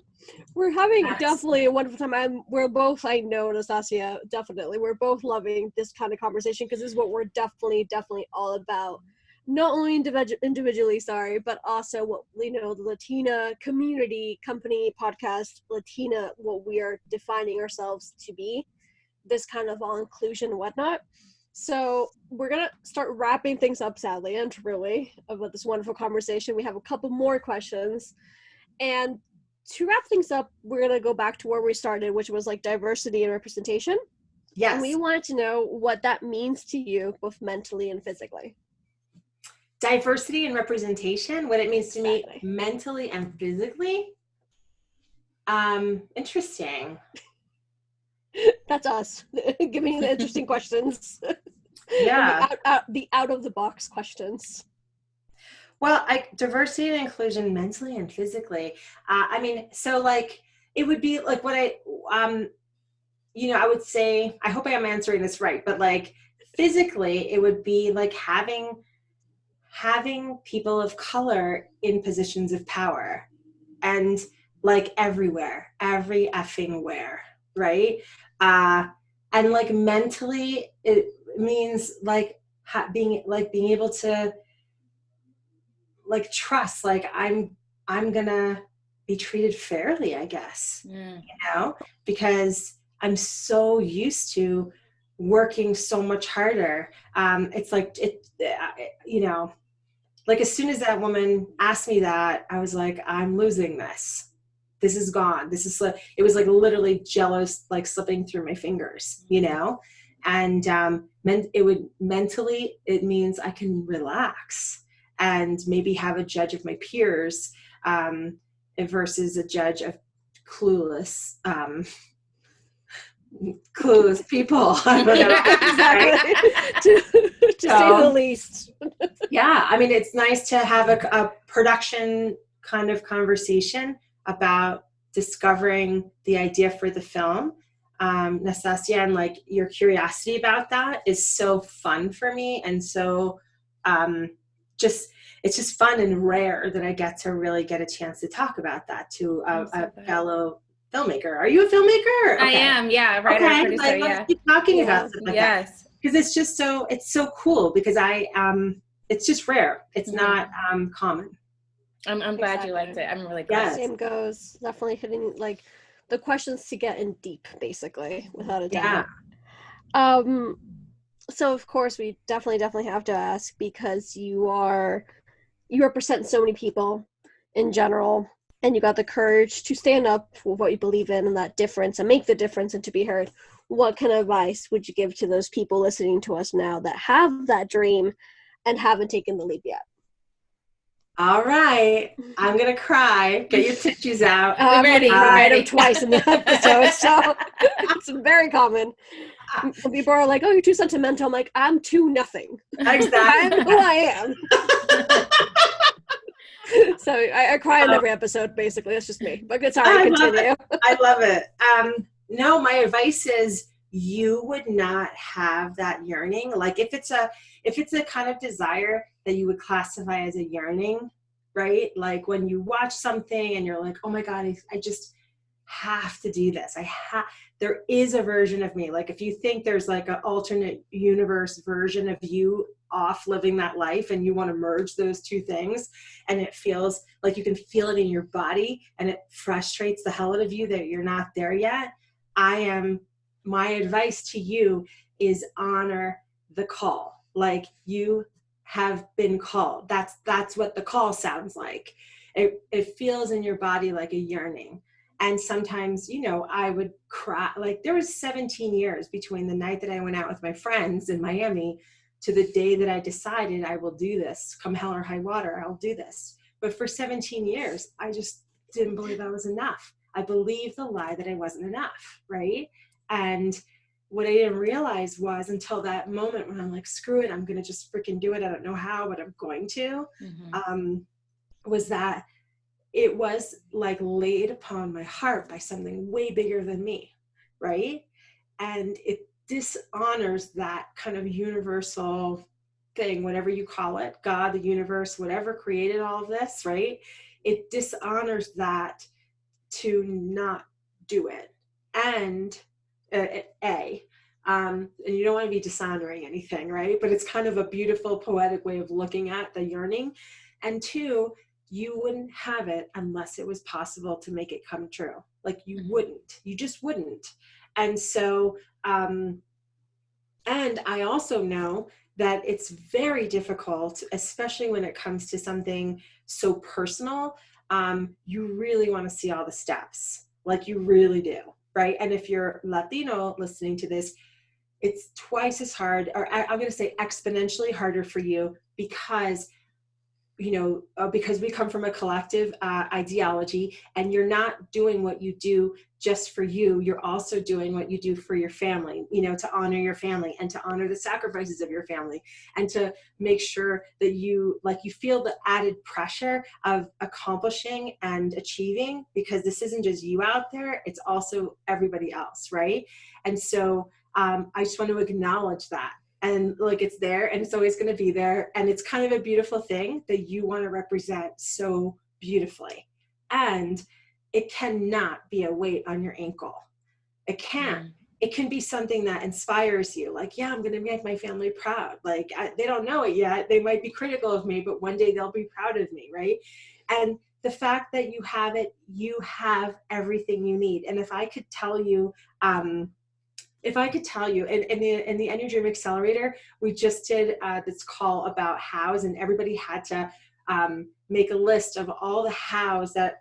We're having definitely a wonderful time. We're both, I know, Anastasia, definitely, we're both loving this kind of conversation, because this is what we're definitely all about. Not only individually, but also what, the LaTeaNa community, company, podcast, LaTeaNa, what we are defining ourselves to be, this kind of all inclusion and whatnot. So we're going to start wrapping things up, sadly and truly, about this wonderful conversation. We have a couple more questions. And to wrap things up, we're going to go back to where we started, which was like diversity and representation. Yes. And we wanted to know what that means to you, both mentally and physically. Diversity and representation, what it means to me mentally and physically. Interesting. That's us giving the interesting questions. Yeah. The out of the box questions. Well, diversity and inclusion mentally and physically. So like it would be like what I would say, I hope I am answering this right, but like physically it would be like having people of color in positions of power, and like everywhere, every effing where, right? And like mentally, it means like being able to like trust, like I'm gonna be treated fairly, I guess, because I'm so used to working so much harder. It's like like as soon as that woman asked me that, I was like, I'm losing this. This is gone. It was like literally Jello like slipping through my fingers, and it means I can relax and maybe have a judge of my peers versus a judge of clueless people. I don't know. Exactly. to say the least. Yeah, I mean, it's nice to have a production kind of conversation about discovering the idea for the film. Nastasia, and like your curiosity about that is so fun for me, and so it's just fun and rare that I get to really get a chance to talk about that to a fellow filmmaker. Are you a filmmaker? Okay. I am, yeah, writer, producer, let's keep talking about something like that. Because it's just it's so cool, because it's just rare. It's not common. I'm glad you liked it. I'm really glad. Yes. Same goes. Definitely hitting like the questions to get in deep, basically, without a doubt. Yeah. So of course we definitely have to ask, because you represent so many people in general, and you got the courage to stand up for what you believe in and that difference and make the difference and to be heard. What kind of advice would you give to those people listening to us now that have that dream and haven't taken the leap yet? All right, I'm gonna cry. Get your tissues out. I'm ready. I read them twice in the episode, so it's very common. People are like, "Oh, you're too sentimental." I'm like, "I'm too nothing. Exactly. I'm who I am." So I cry on every episode, basically. That's just me. But it's all I right, love continue. it. I love it. No, my advice is you would not have that yearning. Like if it's a kind of desire that you would classify as a yearning, right? Like when you watch something and you're like, oh my God, I just have to do this. There is a version of me. Like if you think there's like an alternate universe version of you off living that life and you want to merge those two things and it feels like you can feel it in your body and it frustrates the hell out of you that you're not there yet, my advice to you is honor the call. Like you have been called. That's what the call sounds like. It feels in your body like a yearning. And sometimes, I would cry. Like there was 17 years between the night that I went out with my friends in Miami to the day that I decided I will do this. Come hell or high water, I'll do this. But for 17 years, I just didn't believe I was enough. I believed the lie that I wasn't enough, right? And what I didn't realize was until that moment when I'm like, screw it, I'm going to just freaking do it. I don't know how, but I'm going to, was that it was like laid upon my heart by something way bigger than me, right? And it dishonors that kind of universal thing, whatever you call it, God, the universe, whatever created all of this, right? It dishonors that to not do it. And and you don't want to be dishonoring anything, right? But it's kind of a beautiful poetic way of looking at the yearning. And two, you wouldn't have it unless it was possible to make it come true. Like you just wouldn't. And so, and I also know that it's very difficult, especially when it comes to something so personal. You really want to see all the steps, like you really do, right? And if you're Latino listening to this, it's twice as hard, or I'm going to say exponentially harder for you because because we come from a collective ideology, and you're not doing what you do just for you. You're also doing what you do for your family, to honor your family and to honor the sacrifices of your family and to make sure that you feel the added pressure of accomplishing and achieving, because this isn't just you out there, it's also everybody else, right? And so I just want to acknowledge that. And like it's there and it's always going to be there. And it's kind of a beautiful thing that you want to represent so beautifully. And it cannot be a weight on your ankle. It can't. It can be something that inspires you. Like, yeah, I'm going to make my family proud. Like they don't know it yet. They might be critical of me, but one day they'll be proud of me, right? And the fact that you have it, you have everything you need. And if I could tell you, in the Enye Dream Accelerator, we just did this call about hows, and everybody had to make a list of all the hows that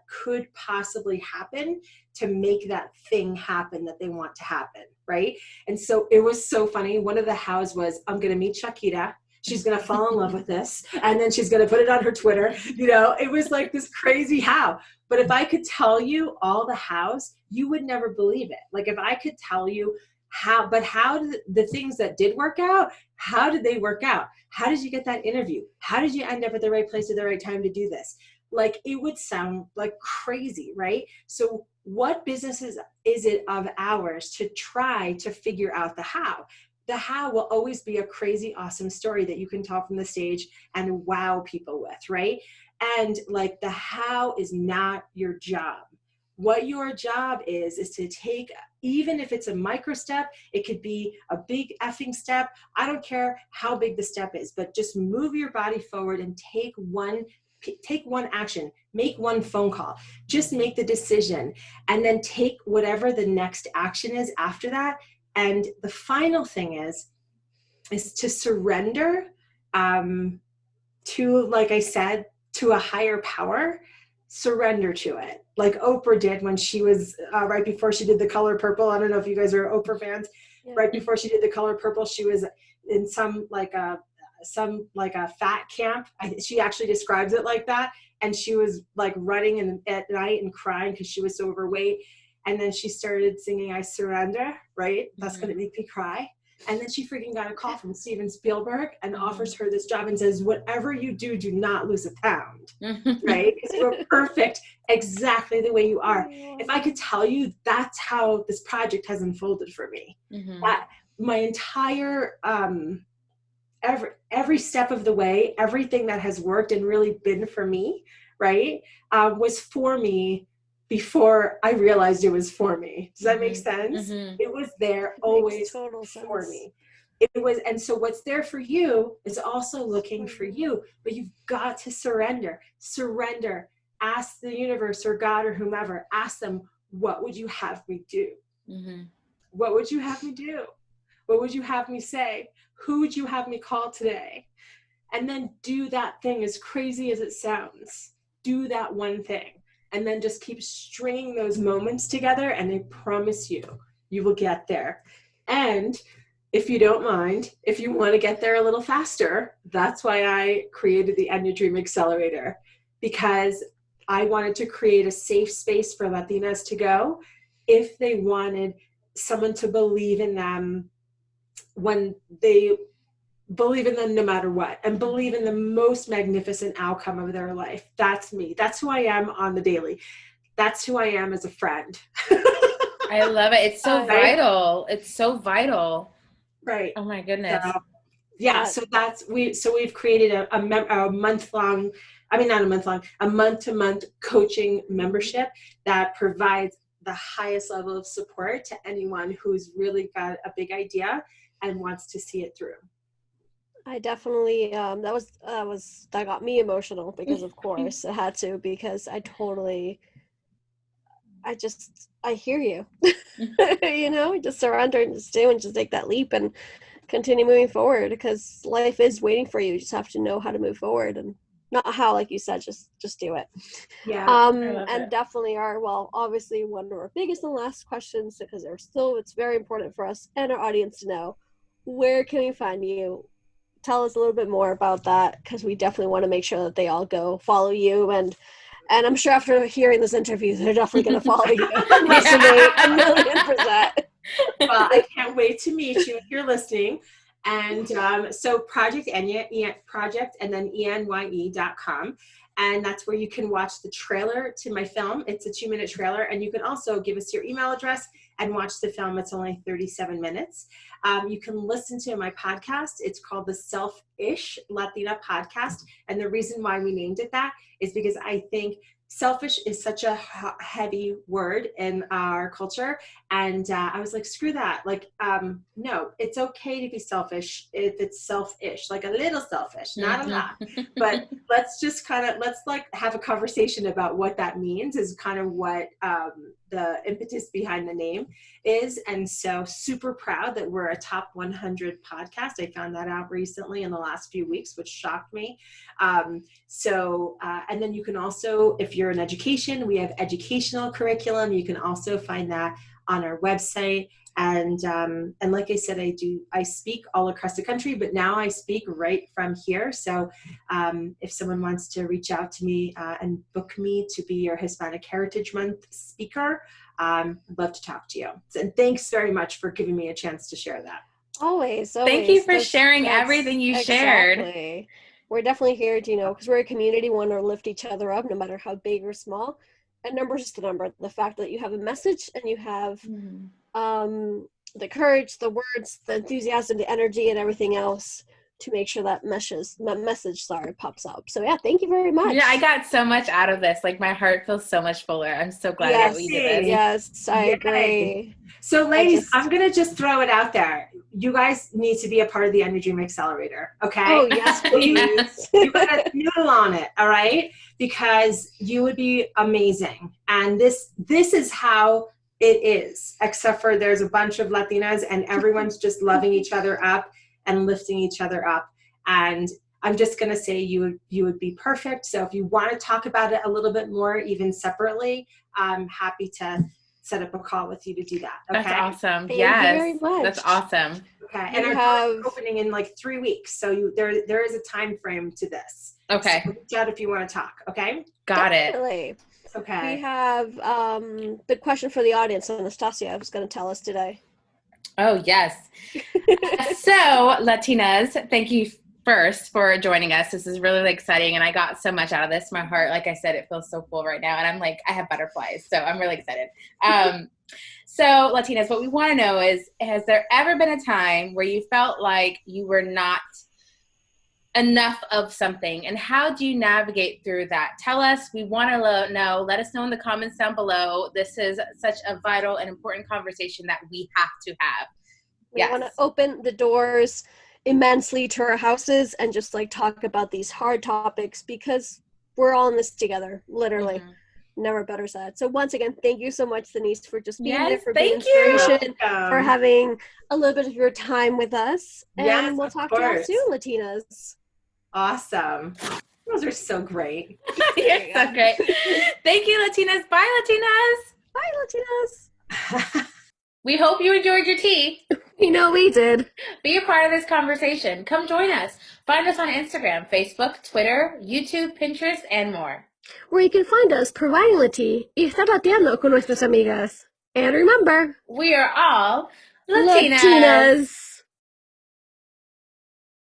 could possibly happen to make that thing happen that they want to happen, right? And so it was so funny. One of the hows was, I'm going to meet Shakira. She's going to fall in love with this. And then she's going to put it on her Twitter. It was like this crazy how. But if I could tell you all the hows, you would never believe it. Like if I could tell you how did the things that did work out, how did they work out? How did you get that interview? How did you end up at the right place at the right time to do this? Like it would sound like crazy, right? So what business is it of ours to try to figure out the how? The how will always be a crazy, awesome story that you can tell from the stage and wow people with, right? And like the how is not your job. What your job is to take, even if it's a micro step, it could be a big effing step. I don't care how big the step is, but just move your body forward and take one action, make one phone call, just make the decision, and then take whatever the next action is after that. And the final thing is to surrender to, like I said, to a higher power. Surrender to it, like Oprah did when she was right before she did The Color Purple. I don't know if you guys are Oprah fans. Yeah. Right before she did The Color Purple, she was in some a fat camp. She actually describes it like that. And she was like running at night and crying because she was so overweight. And then she started singing, I Surrender, right? That's going to make me cry. And then she freaking got a call from Steven Spielberg and offers her this job and says, whatever you do, do not lose a pound, right? Because you are perfect exactly the way you are. If I could tell you, that's how this project has unfolded for me. That my entire, every step of the way, everything that has worked and really been for me, right, was for me before I realized it was for me. Does that make sense? It was there always for me. It was, and so what's there for you is also looking for you, but you've got to surrender. Ask the universe or God or whomever, ask them, what would you have me do? What would you have me do? What would you have me say? Who would you have me call today? And then do that thing, as crazy as it sounds. Do that one thing. And then just keep stringing those moments together, and I promise you, you will get there. And if you don't mind, if you want to get there a little faster, that's why I created the Enye Dream Accelerator, because I wanted to create a safe space for Latinas to go if they wanted someone to believe in them when they believe in them no matter what, and believe in the most magnificent outcome of their life. That's me. That's who I am on the daily. That's who I am as a friend. I love it. It's so vital. It's so vital. Right. Oh my goodness. So, yeah. So we've created a month-long, not a month-long, a month-to-month coaching membership that provides the highest level of support to anyone who's really got a big idea and wants to see it through. I definitely, that got me emotional, because of course it had to, because I hear you, just surrender and just do, and just take that leap and continue moving forward, because life is waiting for you. You just have to know how to move forward, and not how, like you said, just do it. Yeah. And definitely obviously one of our biggest and last questions, because it's very important for us and our audience to know, where can we find you? Tell us a little bit more about that, because we definitely want to make sure that they all go follow you, and I'm sure after hearing this interview, they're definitely going to follow you and resonate 1,000,000%. Well, I can't wait to meet you if you're listening. And so Project Enye, Project, and then enye.com. And that's where you can watch the trailer to my film. It's a 2-minute trailer. And you can also give us your email address and watch the film. It's only 37 minutes. You can listen to my podcast. It's called the Selfish LaTeaNa Podcast. And the reason why we named it that is because I think selfish is such a heavy word in our culture. And I was like, screw that. No, it's okay to be selfish if it's selfish, like a little selfish, not a lot. But let's have a conversation about what that means, is kind of what the impetus behind the name is. And so super proud that we're a top 100 podcast. I found that out recently in the last few weeks, which shocked me. And then you can also, if you're in education, we have educational curriculum. You can also find that on our website. And like I said, I speak all across the country, but now I speak right from here. So if someone wants to reach out to me and book me to be your Hispanic Heritage Month speaker, I'd love to talk to you. And thanks very much for giving me a chance to share that. Always. Thank you for sharing everything you shared. We're definitely here to, because we're a community, we want to lift each other up, no matter how big or small. And number's just a number. The fact that you have a message and you have the courage, the words, the enthusiasm, the energy, and everything else to make sure that message pops up. So yeah, thank you very much. Yeah, I got so much out of this. Like, my heart feels so much fuller. I'm so glad that we did this. Yes, I agree. So ladies, I'm going to just throw it out there. You guys need to be a part of the Enye Dream Accelerator. Okay. Oh yes, please. You got to noodle on it. All right. Because you would be amazing. And this is how it is, except for there's a bunch of Latinas and everyone's just loving each other up and lifting each other up. And I'm just going to say you would be perfect. So if you want to talk about it a little bit more, even separately, I'm happy to set up a call with you to do that. Okay? That's awesome. Thank you very much. That's awesome. Okay. And I'm opening in like 3 weeks. So there is a time frame to this. Okay. So reach out if you want to talk. Okay. Got Definitely. it. Okay. We have the question for the audience. Anastasia was going to tell us today. Oh, yes. So, Latinas, thank you first for joining us. This is really exciting, and I got so much out of this. My heart, like I said, it feels so full right now, and I'm like, I have butterflies, so I'm really excited. So, Latinas, what we want to know is, has there ever been a time where you felt like you were not enough of something, and how do you navigate through that? Tell us. We want to know. Let us know in the comments down below. This is such a vital and important conversation that we have to have. We want to open the doors immensely to our houses and just like talk about these hard topics because we're all in this together, literally. Mm-hmm. Never better said. So once again, thank you so much, Denise, for just being there, for being inspiration, for having a little bit of your time with us. And we'll talk to you soon, Latinas. Awesome. Those are so great. You're so great. Thank you, Latinas. Bye, Latinas. Bye, Latinas. We hope you enjoyed your tea. We know we did. Be a part of this conversation. Come join us. Find us on Instagram, Facebook, Twitter, YouTube, Pinterest, and more. Where you can find us providing la tea y estar lateando con nuestras amigas. And remember, we are all LaTeaNas.